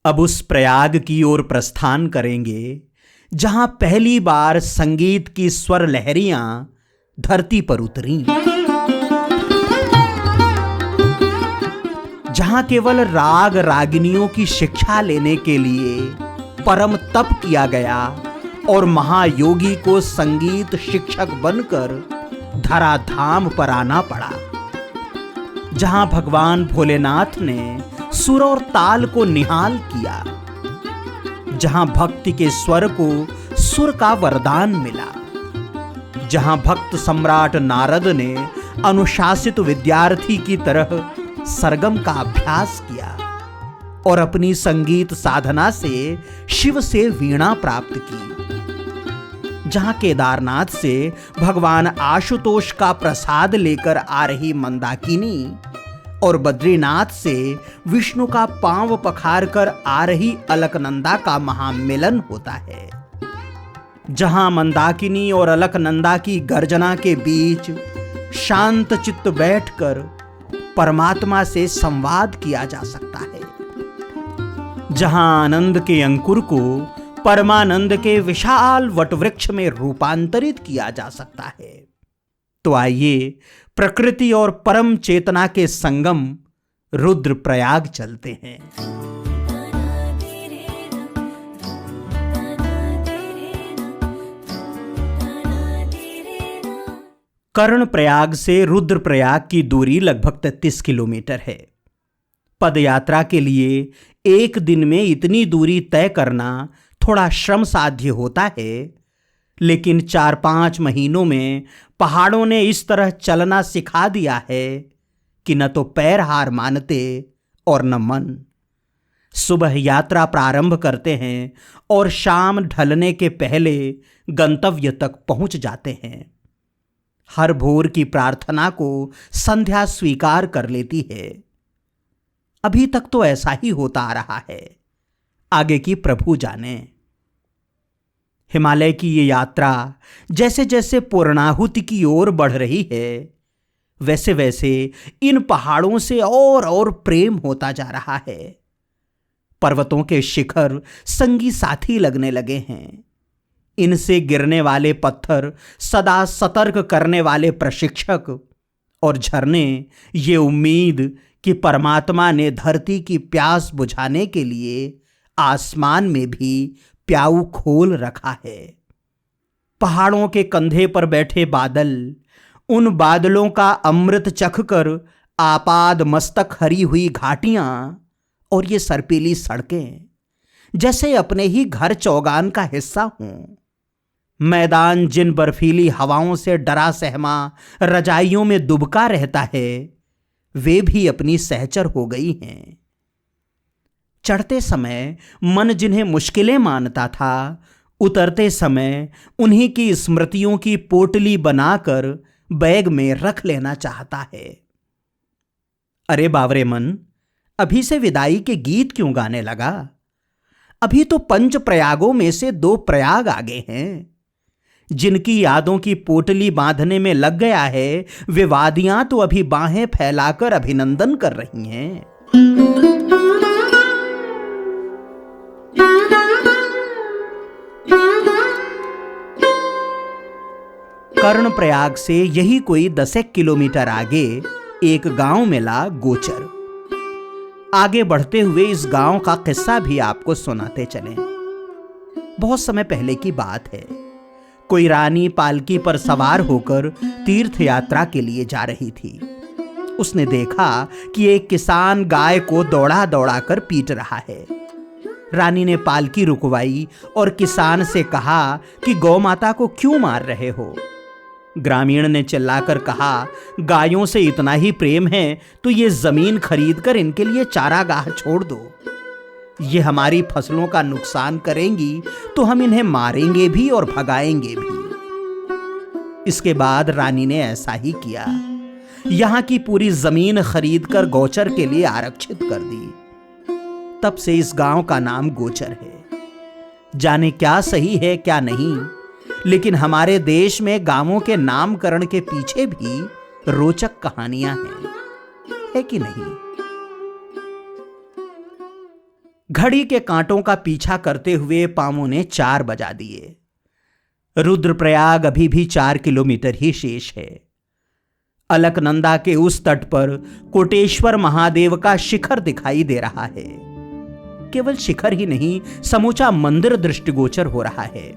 अब उस प्रयाग की ओर प्रस्थान करेंगे जहां पहली बार संगीत की स्वर लहरियां धरती पर उतरी, जहां केवल राग रागिनियों की शिक्षा लेने के लिए परम तप किया गया और महायोगी को संगीत शिक्षक बनकर धराधाम पर आना पड़ा, जहां भगवान भोलेनाथ ने सुर और ताल को निहाल किया, जहां भक्ति के स्वर को सुर का वरदान मिला, जहां भक्त सम्राट नारद ने अनुशासित विद्यार्थी की तरह सरगम का अभ्यास किया और अपनी संगीत साधना से शिव से वीणा प्राप्त की, जहां केदारनाथ से भगवान आशुतोष का प्रसाद लेकर आ रही मंदाकिनी और बद्रीनाथ से विष्णु का पांव पखार कर आ रही अलकनंदा का महामिलन होता है, जहां मंदाकिनी और अलकनंदा की गर्जना के बीच शांत चित्त बैठकर परमात्मा से संवाद किया जा सकता है, जहां आनंद के अंकुर को परमानंद के विशाल वटवृक्ष में रूपांतरित किया जा सकता है। तो आइए प्रकृति और परम चेतना के संगम रुद्रप्रयाग चलते हैं। कर्णप्रयाग से रुद्रप्रयाग की दूरी लगभग 33 किलोमीटर है। पदयात्रा के लिए एक दिन में इतनी दूरी तय करना थोड़ा श्रम साध्य होता है, लेकिन 4-5 महीनों में पहाड़ों ने इस तरह चलना सिखा दिया है कि न तो पैर हार मानते और न मन। सुबह यात्रा प्रारंभ करते हैं और शाम ढलने के पहले गंतव्य तक पहुंच जाते हैं। हर भोर की प्रार्थना को संध्या स्वीकार कर लेती है। अभी तक तो ऐसा ही होता आ रहा है, आगे की प्रभु जाने। हिमालय की ये यात्रा जैसे जैसे पूर्णाहुति की ओर बढ़ रही है, वैसे वैसे इन पहाड़ों से और प्रेम होता जा रहा है। पर्वतों के शिखर संगी साथी लगने लगे हैं। इनसे गिरने वाले पत्थर सदा सतर्क करने वाले प्रशिक्षक और झरने ये उम्मीद कि परमात्मा ने धरती की प्यास बुझाने के लिए आसमान में भी प्याऊ खोल रखा है। पहाड़ों के कंधे पर बैठे बादल, उन बादलों का अमृत चखकर आपाद मस्तक हरी हुई घाटियां और ये सर्पीली सड़कें जैसे अपने ही घर चौगान का हिस्सा हों। मैदान जिन बर्फीली हवाओं से डरा सहमा रजाइयों में दुबका रहता है, वे भी अपनी सहचर हो गई हैं। चढ़ते समय मन जिन्हें मुश्किलें मानता था, उतरते समय उन्हीं की स्मृतियों की पोटली बनाकर बैग में रख लेना चाहता है। अरे बावरे मन, अभी से विदाई के गीत क्यों गाने लगा? अभी तो 5 प्रयागों में से 2 प्रयाग आगे हैं। जिनकी यादों की पोटली बांधने में लग गया है, वे वादियां तो अभी बाहें फैलाकर अभिनंदन कर रही हैं। कर्णप्रयाग से यही कोई 10 किलोमीटर आगे एक गांव मिला, गोचर। आगे बढ़ते हुए इस गांव का किस्सा भी आपको सुनाते चलें। बहुत समय पहले की बात है। कोई रानी पालकी पर सवार होकर तीर्थ यात्रा के लिए जा रही थी। उसने देखा कि एक किसान गाय को दौड़ा दौड़ा कर पीट रहा है। रानी ने पालकी रुकवाई और किसान से कहा कि गौ माता को क्यों मार रहे हो? ग्रामीण ने चिल्लाकर कहा, गायों से इतना ही प्रेम है तो ये जमीन खरीदकर इनके लिए चारागाह छोड़ दो। ये हमारी फसलों का नुकसान करेंगी तो हम इन्हें मारेंगे भी और भगाएंगे भी। इसके बाद रानी ने ऐसा ही किया। यहां की पूरी जमीन खरीदकर गोचर के लिए आरक्षित कर दी। तब से इस गांव का नाम गोचर है। जाने क्या सही है क्या नहीं, लेकिन हमारे देश में गांवों के नामकरण के पीछे भी रोचक कहानियां हैं, है कि नहीं? घड़ी के कांटों का पीछा करते हुए पांवों ने 4 बजा दिए। रुद्रप्रयाग अभी भी 4 किलोमीटर ही शेष है। अलकनंदा के उस तट पर कोटेश्वर महादेव का शिखर दिखाई दे रहा है। केवल शिखर ही नहीं, समूचा मंदिर दृष्टिगोचर हो रहा है।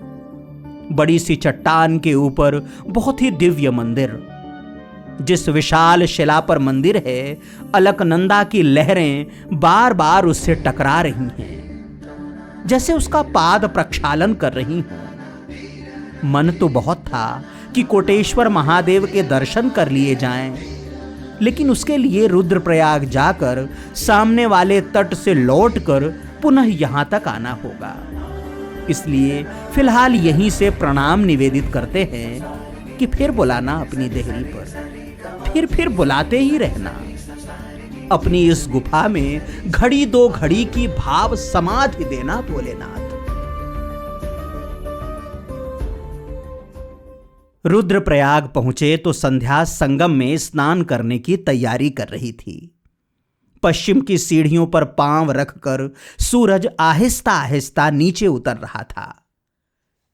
बड़ी सी चट्टान के ऊपर बहुत ही दिव्य मंदिर। जिस विशाल शिला पर मंदिर है, अलकनंदा की लहरें बार बार उससे टकरा रही हैं, जैसे उसका पाद प्रक्षालन कर रही हों। मन तो बहुत था कि कोटेश्वर महादेव के दर्शन कर लिए जाएं, लेकिन उसके लिए रुद्रप्रयाग जाकर सामने वाले तट से लौटकर पुनः यहां तक आना होगा। इसलिए फिलहाल यहीं से प्रणाम निवेदित करते हैं कि फिर बुलाना अपनी देहरी पर, फिर बुलाते ही रहना। अपनी इस गुफा में घड़ी 2 घड़ी की भाव समाधि देना भोलेनाथ। रुद्रप्रयाग पहुंचे तो संध्या संगम में स्नान करने की तैयारी कर रही थी। पश्चिम की सीढ़ियों पर पांव रखकर सूरज आहिस्ता आहिस्ता नीचे उतर रहा था।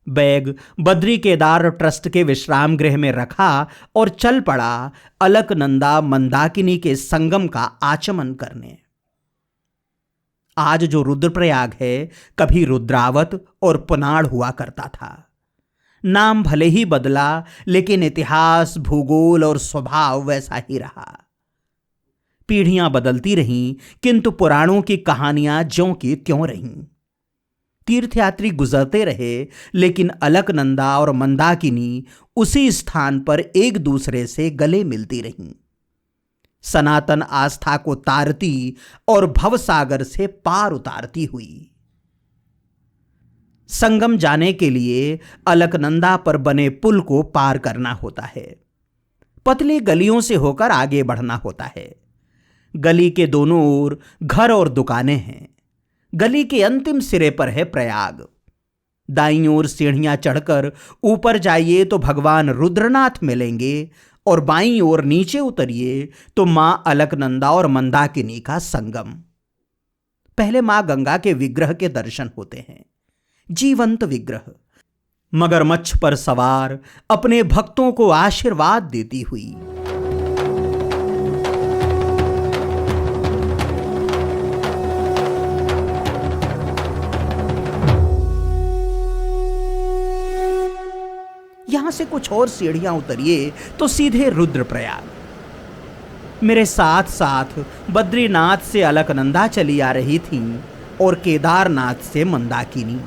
बैग बद्री केदार ट्रस्ट के विश्राम गृह में रखा और चल पड़ा अलकनंदा मंदाकिनी के संगम का आचमन करने। आज जो रुद्रप्रयाग है, कभी रुद्रावत और पुनाड़ हुआ करता था। नाम भले ही बदला, लेकिन इतिहास, भूगोल और स्वभाव वैसा ही रहा। पीढ़ियां बदलती रहीं, किंतु पुराणों की कहानियां ज्यों की त्यों रहीं। तीर्थयात्री गुजरते रहे, लेकिन अलकनंदा और मंदाकिनी उसी स्थान पर एक दूसरे से गले मिलती रहीं। सनातन आस्था को तारती और भवसागर से पार उतारती हुई। संगम जाने के लिए अलकनंदा पर बने पुल को पार करना होता है। पतली गलियों से होकर आगे बढ़ना होता है। गली के दोनों ओर घर और दुकानें हैं। गली के अंतिम सिरे पर है प्रयाग। दाईं ओर सीढ़ियां चढ़कर ऊपर जाइए तो भगवान रुद्रनाथ मिलेंगे, और बाईं ओर नीचे उतरिए तो मां अलकनंदा और मंदाकिनी का संगम। पहले मां गंगा के विग्रह के दर्शन होते हैं। जीवंत विग्रह, मगरमच्छ पर सवार, अपने भक्तों को आशीर्वाद देती हुई। यहां से कुछ और सीढ़ियां उतरिए तो सीधे रुद्रप्रयाग। मेरे साथ साथ बद्रीनाथ से अलकनंदा चली आ रही थी और केदारनाथ से मंदाकिनी।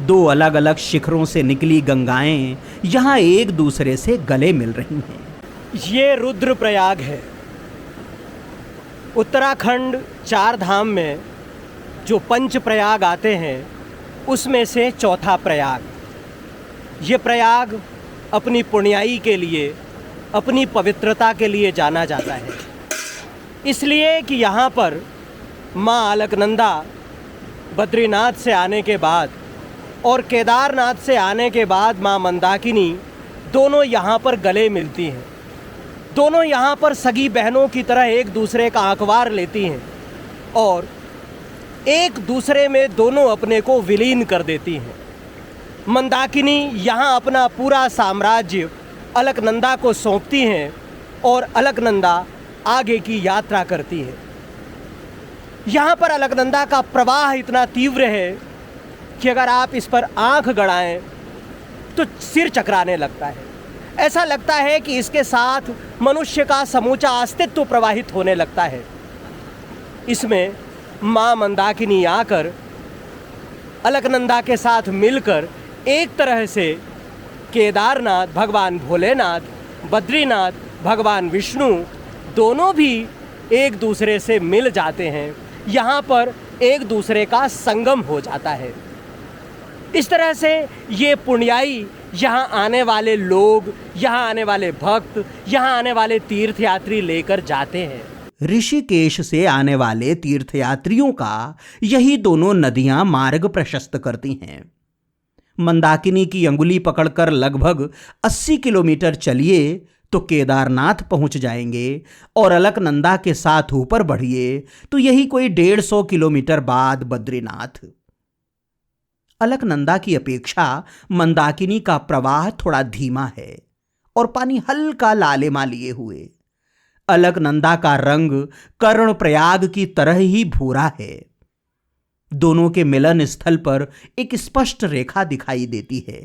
2 अलग अलग शिखरों से निकली गंगाएं यहां एक दूसरे से गले मिल रही हैं। ये रुद्रप्रयाग है। उत्तराखंड 4 धाम में जो 5 प्रयाग आते हैं, उसमें से चौथा प्रयाग। ये प्रयाग अपनी पुण्याई के लिए, अपनी पवित्रता के लिए जाना जाता है। इसलिए कि यहाँ पर माँ अलकनंदा बद्रीनाथ से आने के बाद और केदारनाथ से आने के बाद माँ मंदाकिनी दोनों यहाँ पर गले मिलती हैं। दोनों यहाँ पर सगी बहनों की तरह एक दूसरे का आंकवार लेती हैं और एक दूसरे में दोनों अपने को विलीन कर देती हैं। मंदाकिनी यहाँ अपना पूरा साम्राज्य अलकनंदा को सौंपती हैं और अलकनंदा आगे की यात्रा करती है। यहाँ पर अलकनंदा का प्रवाह इतना तीव्र है कि अगर आप इस पर आंख गड़ाएं तो सिर चकराने लगता है। ऐसा लगता है कि इसके साथ मनुष्य का समूचा अस्तित्व प्रवाहित होने लगता है। इसमें माँ मंदाकिनी आकर अलकनंदा के साथ मिलकर एक तरह से केदारनाथ भगवान भोलेनाथ, बद्रीनाथ भगवान विष्णु, दोनों भी एक दूसरे से मिल जाते हैं। यहाँ पर एक दूसरे का संगम हो जाता है। इस तरह से ये पुण्याई, यहाँ आने वाले लोग, यहाँ आने वाले भक्त, यहाँ आने वाले तीर्थयात्री लेकर जाते हैं। ऋषिकेश से आने वाले तीर्थयात्रियों का यही दोनों नदियां मार्ग प्रशस्त करती हैं। मंदाकिनी की अंगुली पकड़कर लगभग 80 किलोमीटर चलिए तो केदारनाथ पहुंच जाएंगे और अलकनंदा के साथ ऊपर बढ़िए तो यही कोई 150 किलोमीटर बाद बद्रीनाथ। अलकनंदा की अपेक्षा मंदाकिनी का प्रवाह थोड़ा धीमा है और पानी हल्का लालिमा लिए हुए। अलकनंदा का रंग कर्णप्रयाग की तरह ही भूरा है। दोनों के मिलन स्थल पर एक स्पष्ट रेखा दिखाई देती है,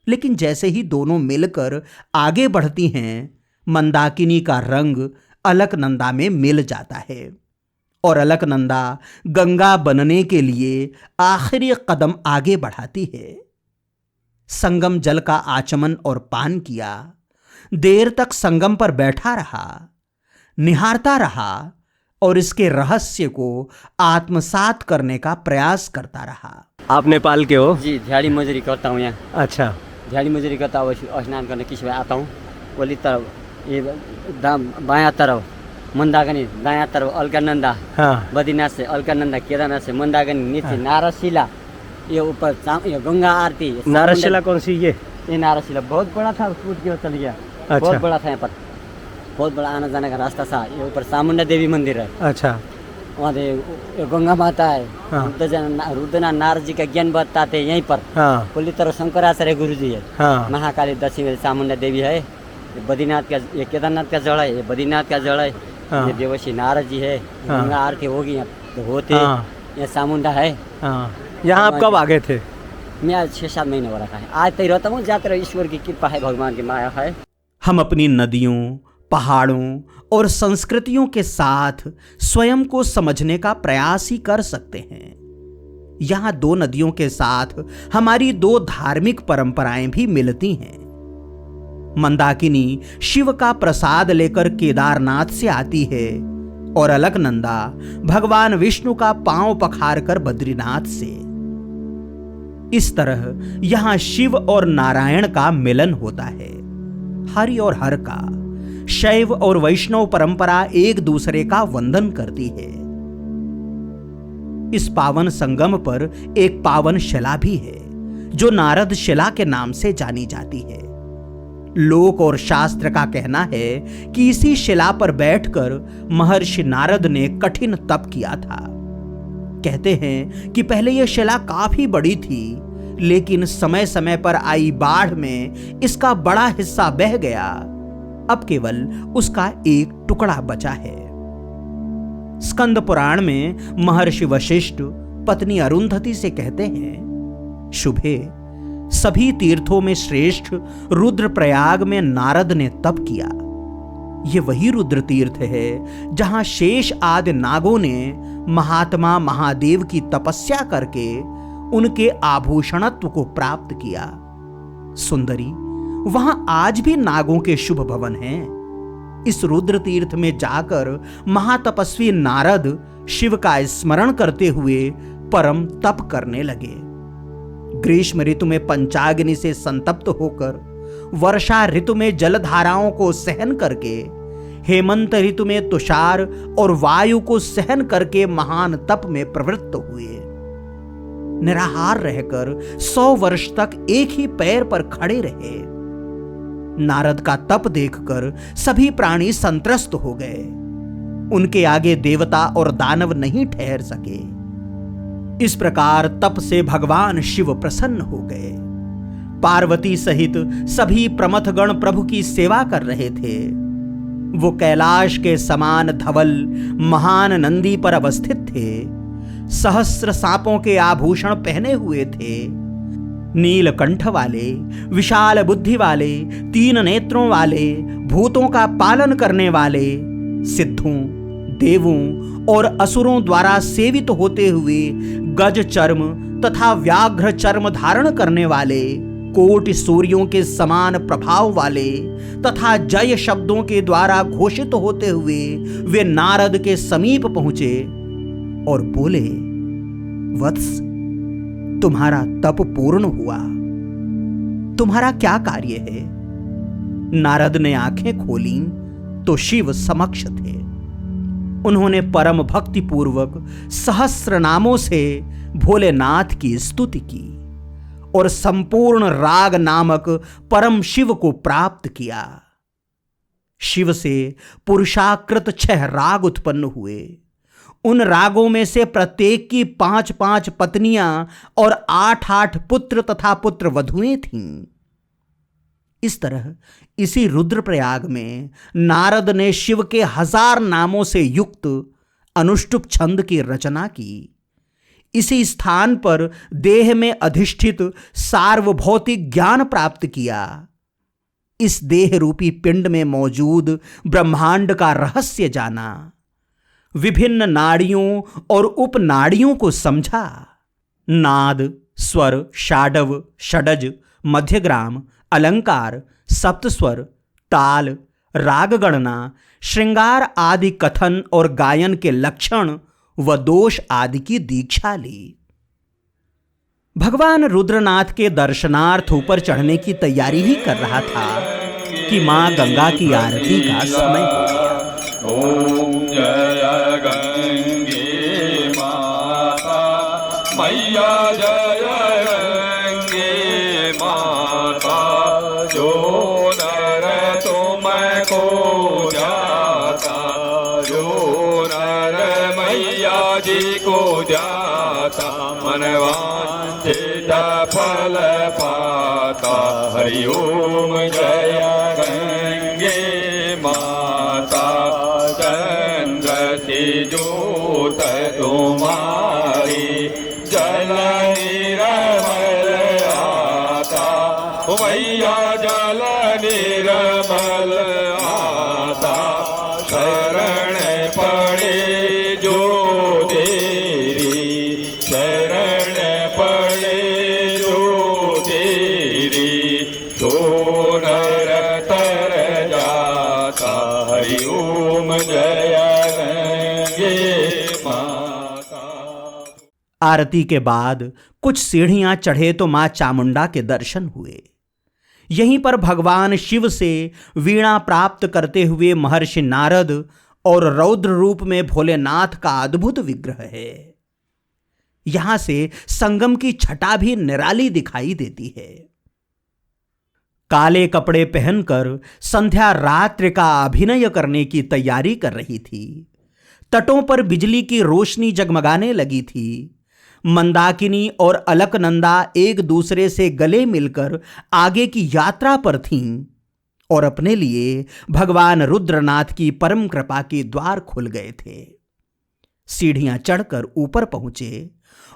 लेकिन जैसे ही दोनों मिलकर आगे बढ़ती हैं, मंदाकिनी का रंग अलकनंदा में मिल जाता है और अलकनंदा गंगा बनने के लिए आखिरी कदम आगे बढ़ाती है। संगम जल का आचमन और पान किया, देर तक संगम पर बैठा रहा, निहारता रहा और इसके रहस्य को आत्मसात करने का प्रयास करता रहा। आप नेपाल के हो? जी, दिहाड़ी मजदूरी करता हूँ यहाँ। अच्छा। दिहाड़ी मजदूरी करता हूँ, स्नान करने किस समय आता हूँ। बोली तरफ ये बायां तरफ मंदाकिनी, दायां तरफ अलकनंदा। हाँ। बद्रीनाथ से अलकनंदा, केदारनाथ से मंदाकिनी, नीचे नारशिला, ये ऊपर ये गंगा आरती। नारशिला कौन सी? ये नारशिला बहुत बड़ा था, टूट के चल गया। अच्छा। बहुत बड़ा था, यहाँ पर बहुत बड़ा आना जाने का रास्ता था। ये ऊपर चामुंडा देवी मंदिर है। अच्छा। वहाँ गंगा माता है। हाँ। रुद्रनाथ नारद जी का ज्ञान बताते यहीं पर। हाँ। बोली तरह शंकराचार्य गुरु जी है। हाँ। महाकाली दक्षिण चामुंडा देवी है। ये बद्रीनाथ का, ये केदारनाथ का जड़ है, ये बद्रीनाथ का जड़ है। हाँ। ये देवर्षि नारद जी है। हाँ। गंगा आरती होगी यहाँ तो होते। हाँ। ये चामुंडा है। हाँ। यहाँ आप कब आ गए थे? मैं आज 6-7 महीने हो रखा है। आज तो रहता हूँ, जाते रहो, ईश्वर की कृपा है, भगवान की माया है। हम अपनी नदियों, पहाड़ों और संस्कृतियों के साथ स्वयं को समझने का प्रयास ही कर सकते हैं। यहां दो नदियों के साथ हमारी दो धार्मिक परंपराएं भी मिलती हैं। मंदाकिनी शिव का प्रसाद लेकर केदारनाथ से आती है और अलकनंदा भगवान विष्णु का पांव पखार कर बद्रीनाथ से। इस तरह यहां शिव और नारायण का मिलन होता है, हरि और हर का। शैव और वैष्णव परंपरा एक दूसरे का वंदन करती है। इस पावन संगम पर एक पावन शिला भी है जो नारद शिला के नाम से जानी जाती है। लोक और शास्त्र का कहना है कि इसी शिला पर बैठकर महर्षि नारद ने कठिन तप किया था। कहते हैं कि पहले यह शिला काफी बड़ी थी, लेकिन समय समय पर आई बाढ़ में इसका बड़ा हिस्सा बह गया। अब केवल उसका एक टुकड़ा बचा है। स्कंद पुराण में महर्षि वशिष्ठ पत्नी अरुंधति से कहते हैं, शुभे, सभी तीर्थों में श्रेष्ठ रुद्रप्रयाग में नारद ने तप किया। ये वही रुद्र तीर्थ है जहां शेष आदि नागों ने महात्मा महादेव की तपस्या करके उनके आभूषणत्व को प्राप्त किया। सुंदरी, वहां आज भी नागों के शुभ भवन हैं। इस रुद्र तीर्थ में जाकर महातपस्वी नारद शिव का स्मरण करते हुए परम तप करने लगे। ग्रीष्म ऋतु में पंचाग्नि से संतप्त होकर, वर्षा ऋतु में जलधाराओं को सहन करके, हेमंत ऋतु में तुषार और वायु को सहन करके महान तप में प्रवृत्त हुए। निराहार रहकर 100 वर्ष तक एक ही पैर पर खड़े रहे। नारद का तप देखकर सभी प्राणी संत्रस्त हो गए। उनके आगे देवता और दानव नहीं ठहर सके। इस प्रकार तप से भगवान शिव प्रसन्न हो गए। पार्वती सहित सभी प्रमथगण प्रभु की सेवा कर रहे थे। वो कैलाश के समान धवल महान नंदी पर अवस्थित थे। सहस्र सांपों के आभूषण पहने हुए थे। नीलकंठ वाले, विशाल बुद्धि वाले, 3 नेत्रों वाले, भूतों का पालन करने वाले, सिद्धों, देवों और असुरों द्वारा सेवित होते हुए गज चर्म तथा व्याघ्र चर्म धारण करने वाले, कोटि सूर्यों के समान प्रभाव वाले तथा जय शब्दों के द्वारा घोषित होते हुए वे नारद के समीप पहुंचे और बोले, वत्स, तुम्हारा तप पूर्ण हुआ। तुम्हारा क्या कार्य है? नारद ने आंखें खोली तो शिव समक्ष थे। उन्होंने परम भक्ति पूर्वक सहस्र नामों से भोलेनाथ की स्तुति की और संपूर्ण राग नामक परम शिव को प्राप्त किया। शिव से पुरुषाकृत 6 राग उत्पन्न हुए। उन रागों में से प्रत्येक की 5-5 पत्नियां और 8-8 पुत्र तथा पुत्र वधुएं थीं। इस तरह इसी रुद्रप्रयाग में नारद ने शिव के 1000 नामों से युक्त अनुष्टुप छंद की रचना की। इसी स्थान पर देह में अधिष्ठित सार्वभौतिक ज्ञान प्राप्त किया। इस देह रूपी पिंड में मौजूद ब्रह्मांड का रहस्य जाना। विभिन्न नाड़ियों और उपनाड़ियों को समझा। नाद, स्वर, षाडव, षडज, मध्यग्राम, अलंकार, सप्तस्वर, ताल, राग गणना, श्रृंगार आदि कथन और गायन के लक्षण व दोष आदि की दीक्षा ली। भगवान रुद्रनाथ के दर्शनार्थ ऊपर चढ़ने की तैयारी ही कर रहा था कि मां गंगा की आरती का समय हो गया। ओम जय गंगे माता मैया, जय गंगे माता, जो नर तुमको जाता, जो नर मैया जी को जाता, मनवांछित फल पाता। हरि ओम जय गंगे माता, चंद्र की ज्योत तुम्हारी, जल निर्मल आता। मैया जल निर्मल आता, शरण पड़े जो तेरी, शरण पड़े जो तेरी, तो नर तर जाता। हरि ओम जय गंगे माता। आरती के बाद कुछ सीढ़ियां चढ़े तो मां चामुंडा के दर्शन हुए। यहीं पर भगवान शिव से वीणा प्राप्त करते हुए महर्षि नारद और रौद्र रूप में भोलेनाथ का अद्भुत विग्रह है। यहां से संगम की छटा भी निराली दिखाई देती है। काले कपड़े पहनकर संध्या रात्रि का अभिनय करने की तैयारी कर रही थी। तटों पर बिजली की रोशनी जगमगाने लगी थी। मंदाकिनी और अलकनंदा एक दूसरे से गले मिलकर आगे की यात्रा पर थीं और अपने लिए भगवान रुद्रनाथ की परम कृपा के द्वार खुल गए थे। सीढ़ियां चढ़कर ऊपर पहुंचे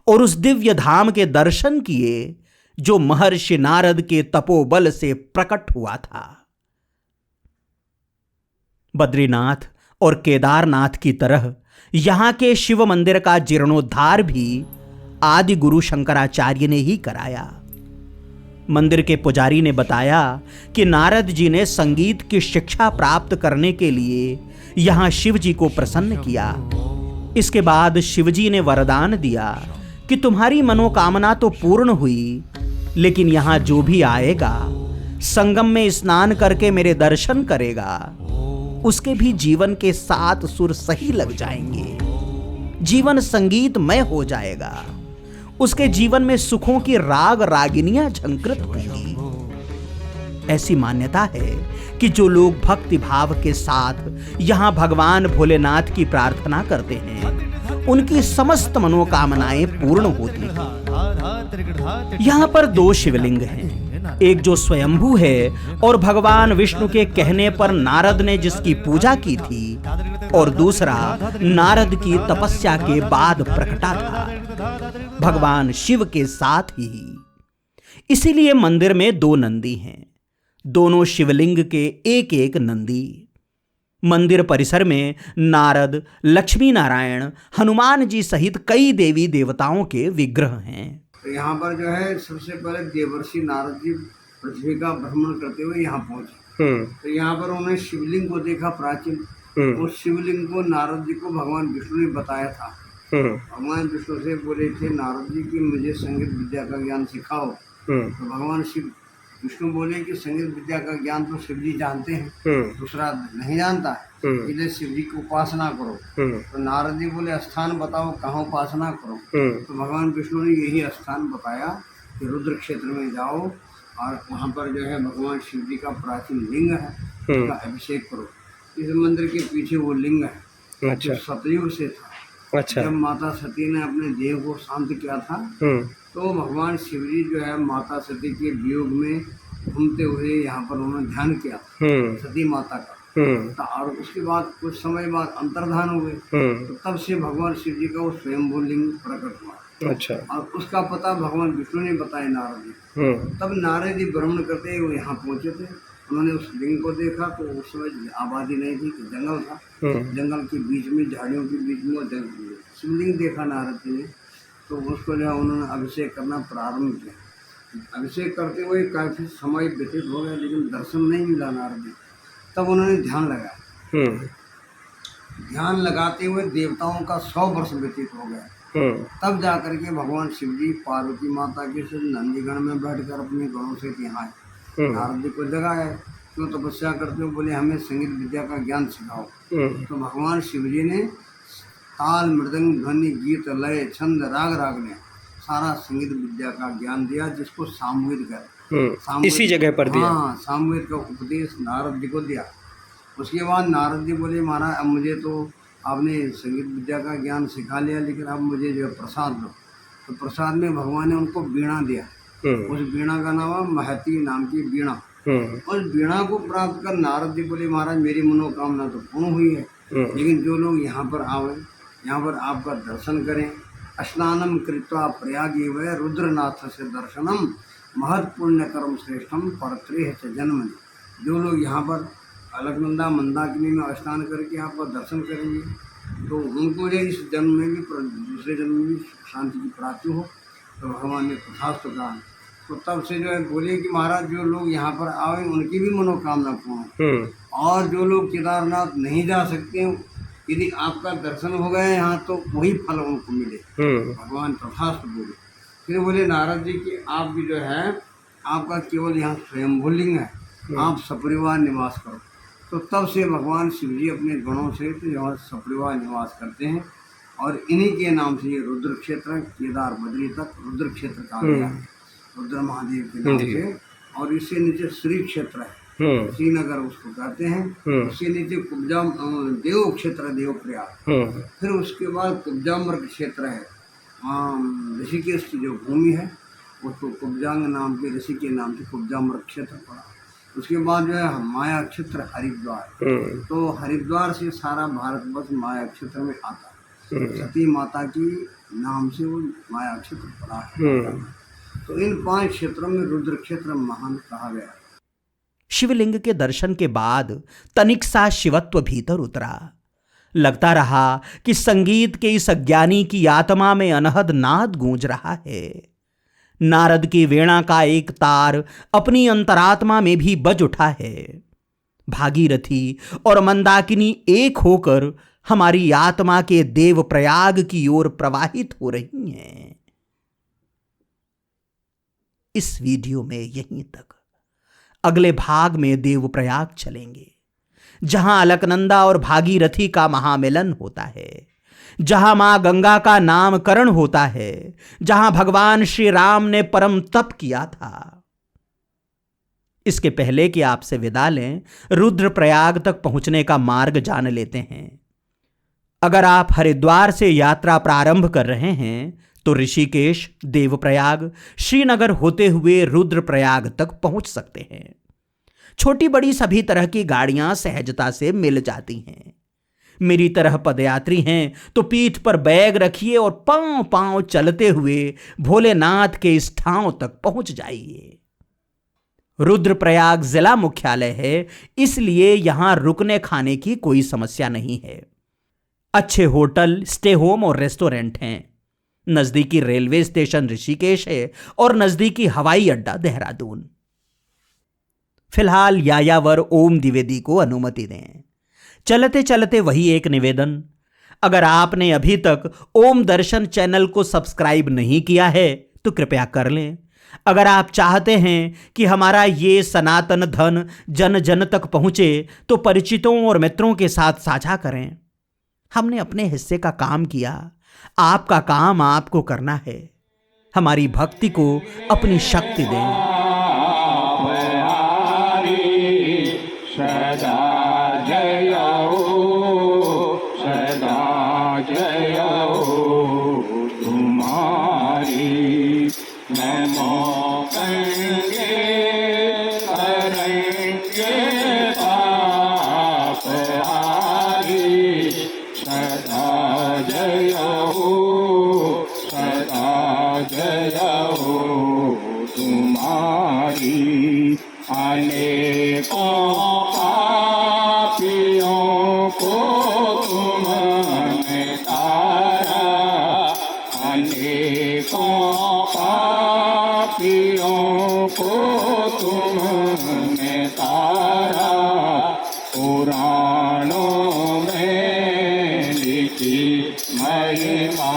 और उस दिव्य धाम के दर्शन किए जो महर्षि नारद के तपोबल से प्रकट हुआ था। बद्रीनाथ और केदारनाथ की तरह यहां के शिव मंदिर का जीर्णोद्धार भी आदि गुरु शंकराचार्य ने ही कराया। मंदिर के पुजारी ने बताया कि नारद जी ने संगीत की शिक्षा प्राप्त करने के लिए यहां शिव जी को प्रसन्न किया। इसके बाद शिवजी ने वरदान दिया कि तुम्हारी मनोकामना तो पूर्ण हुई, लेकिन यहां जो भी आएगा, संगम में स्नान करके मेरे दर्शन करेगा, उसके भी जीवन के 7 सुर सही लग जाएंगे, जीवन संगीतमय हो जाएगा, उसके जीवन में सुखों की राग रागिनियां झंकृत होंगी। ऐसी मान्यता है कि जो लोग भक्ति भाव के साथ यहां भगवान भोलेनाथ की प्रार्थना करते हैं, उनकी समस्त मनोकामनाएं पूर्ण होती हैं। यहां पर 2 शिवलिंग हैं, एक जो स्वयंभू है और भगवान विष्णु के कहने पर नारद ने जिसकी पूजा की थी, और दूसरा नारद की तपस्या के बाद प्रकटा था भगवान शिव के साथ ही। इसीलिए मंदिर में 2 नंदी हैं, दोनों शिवलिंग के एक एक नंदी। मंदिर परिसर में नारद, लक्ष्मी नारायण, हनुमान जी सहित कई देवी देवताओं के विग्रह हैं। तो यहाँ पर जो है सबसे पहले देवर्षि नारद जी पृथ्वी का भ्रमण करते हुए यहाँ पहुंचे। तो यहाँ पर उन्होंने शिवलिंग को देखा प्राचीन। उस शिवलिंग को नारद जी को भगवान विष्णु ने बताया था। भगवान विष्णु से बोले थे नारद जी की मुझे संगीत विद्या का ज्ञान सिखाओ। तो भगवान शिव विष्णु बोले कि संगीत विद्या का ज्ञान तो शिव जी जानते हैं, दूसरा नहीं जानता है, इसलिए शिव जी की उपासना करो। तो नारद जी बोले स्थान बताओ कहाँ उपासना करो। तो भगवान विष्णु ने यही स्थान बताया कि रुद्र क्षेत्र में जाओ और वहाँ पर जो है भगवान शिव जी का प्राचीन लिंग है, उसका अभिषेक करो। इस मंदिर के पीछे वो लिंग है, अच्छा जो सतयुग से था। अच्छा। जब माता सती ने अपने देह को शांत किया था, तो भगवान शिव जी जो है माता सती के वियोग में घूमते हुए यहाँ पर उन्होंने ध्यान किया सती माता का। तो और उसके बाद कुछ समय बाद अंतर्धान हो गए, तो तब से भगवान शिव जी का वो स्वयंभू लिंग प्रकट हुआ। अच्छा। और उसका पता भगवान विष्णु ने बताया नारद जी। तब नारद जी भ्रमण करते वो यहाँ पहुँचे थे, उन्होंने उस लिंग को देखा तो उस समय आबादी नहीं थी, तो जंगल था। जंगल के बीच में, झाड़ियों के बीच में शिवलिंग देखा नारद जी ने, तो उसको जो है उन्होंने अभिषेक करना प्रारंभ किया। अभिषेक करते हुए काफ़ी समय व्यतीत हो गया, लेकिन दर्शन नहीं मिला नारद जी। तब उन्होंने ध्यान लगाया। ध्यान लगाते हुए देवताओं का 100 वर्ष व्यतीत हो गया। तब जाकर के भगवान शिव जी पार्वती माता के साथ नंदीगण में बैठकर अपने गणों से यहाँ आए। नारद जी को जगाया, क्यों तपस्या करते हो? बोले हमें संगीत विद्या का ज्ञान सिखाओ। तो भगवान शिव जी ने ताल, मृदंग, ध्वनि, गीत, लय, छंद, राग रागने सारा संगीत विद्या का ज्ञान दिया, जिसको सामवेद कहते। इसी जगह पर दिया। हाँ, सामवेद का उपदेश नारद जी को दिया। उसके बाद नारद जी बोले महाराज अब मुझे तो आपने संगीत विद्या का ज्ञान सिखा लिया, लेकिन अब मुझे जो है प्रसाद दो। तो प्रसाद में भगवान ने उनको वीणा दिया। उस वीणा का नाम है महती नाम की वीणा। उस वीणा को प्राप्त कर नारद जी बोले महाराज मेरी मनोकामना तो पूर्ण हुई है, लेकिन जो लोग यहाँ पर आवे, यहाँ पर आपका दर्शन करें, स्नानम कृत्वा प्रयागे व रुद्रनाथ से दर्शनम महत् पुण्य कर्म श्रेष्ठम परत्रेह च जन्म। जो लोग यहाँ पर अलकनंदा मंदाकिनी में स्नान करके आपका दर्शन करेंगे, तो उनको जो इस जन्म में भी दूसरे जन्म में भी शांति की प्राप्ति हो। तो भगवान ने तथास्तु कहा। तो तब से जो है बोले कि महाराज जो लोग यहाँ पर आए उनकी भी मनोकामना पूर्ण, और जो लोग केदारनाथ नहीं जा सकते, यदि आपका दर्शन हो गया यहाँ तो वही फल उनको मिले। भगवान तथास्तु बोले। फिर बोले नारद जी कि आप भी जो है आपका केवल यहाँ स्वयंभू लिंग है, आप सपरिवार निवास करो। तो तब से भगवान शिव जी अपने गणों से तो यहाँ सपरिवार निवास करते हैं, और इन्हीं के नाम से ये रुद्र क्षेत्र केदार बद्री तक रुद्र क्षेत्र कहा गया है, रुद्र महादेव के नाम से। और इससे नीचे श्री क्षेत्र है, श्रीनगर उसको कहते हैं। उससे नीचे कुब्जा देव क्षेत्र, देव प्रयाग। फिर उसके बाद कुब्जामृग क्षेत्र है, ऋषिकेश की जो भूमि है उसको कुब्जांग नाम के ऋषि के नाम से कुब्जामृग क्षेत्र पड़ा। उसके बाद जो है माया क्षेत्र हरिद्वार। तो हरिद्वार से सारा भारतवर्ष माया क्षेत्र में आता है। सती माता की नाम से वो माया क्षेत्र पड़ा है। तो इन 5 क्षेत्रों में रुद्र क्षेत्र महान कहा गया। शिवलिंग के दर्शन के बाद तनिक सा शिवत्व भीतर उतरा। लगता रहा कि संगीत के इस अज्ञानी की आत्मा में अनहद नाद गूंज रहा है। नारद की वीणा का एक तार अपनी अंतरात्मा में भी बज उठा है। भागीरथी और मंदाकिनी एक होकर हमारी आत्मा के देव प्रयाग की ओर प्रवाहित हो रही हैं। इस वीडियो में यहीं तक। अगले भाग में देवप्रयाग चलेंगे, जहां अलकनंदा और भागीरथी का महामिलन होता है, जहां मां गंगा का नामकरण होता है, जहां भगवान श्री राम ने परम तप किया था। इसके पहले कि आपसे विदा लें, रुद्रप्रयाग तक पहुंचने का मार्ग जान लेते हैं। अगर आप हरिद्वार से यात्रा प्रारंभ कर रहे हैं तो ऋषिकेश, देवप्रयाग, श्रीनगर होते हुए रुद्रप्रयाग तक पहुंच सकते हैं। छोटी बड़ी सभी तरह की गाड़ियां सहजता से मिल जाती हैं। मेरी तरह पदयात्री हैं तो पीठ पर बैग रखिए और पांव पांव चलते हुए भोलेनाथ के इस ठाव तक पहुंच जाइए। रुद्रप्रयाग जिला मुख्यालय है, इसलिए यहां रुकने खाने की कोई समस्या नहीं है। अच्छे होटल, स्टे होम और रेस्टोरेंट हैं। नजदीकी रेलवे स्टेशन ऋषिकेश है और नजदीकी हवाई अड्डा देहरादून। फिलहाल यायावर ओम द्विवेदी को अनुमति दें। चलते चलते वही एक निवेदन, अगर आपने अभी तक ओम दर्शन चैनल को सब्सक्राइब नहीं किया है तो कृपया कर लें। अगर आप चाहते हैं कि हमारा ये सनातन धन जन जन तक पहुंचे तो परिचितों और मित्रों के साथ साझा करें। हमने अपने हिस्से का काम किया, आपका काम आपको करना है। हमारी भक्ति को अपनी शक्ति दें। सदा जय पुराणों में लिखी महिमा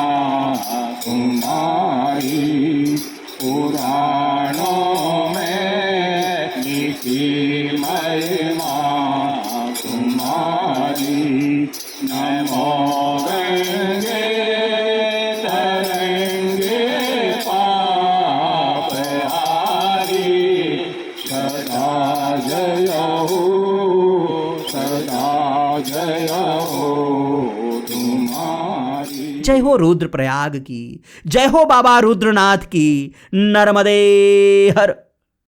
तुम्हारी, पुराणों में लिखी महिमा तुम्हारी। नमो गंगे तरंगे पाप हारी, सदा जय हो, सदा जय हो तुम्हारी। जय हो रुद्रप्रयाग की, जय हो बाबा रुद्रनाथ की। नर्मदे हर।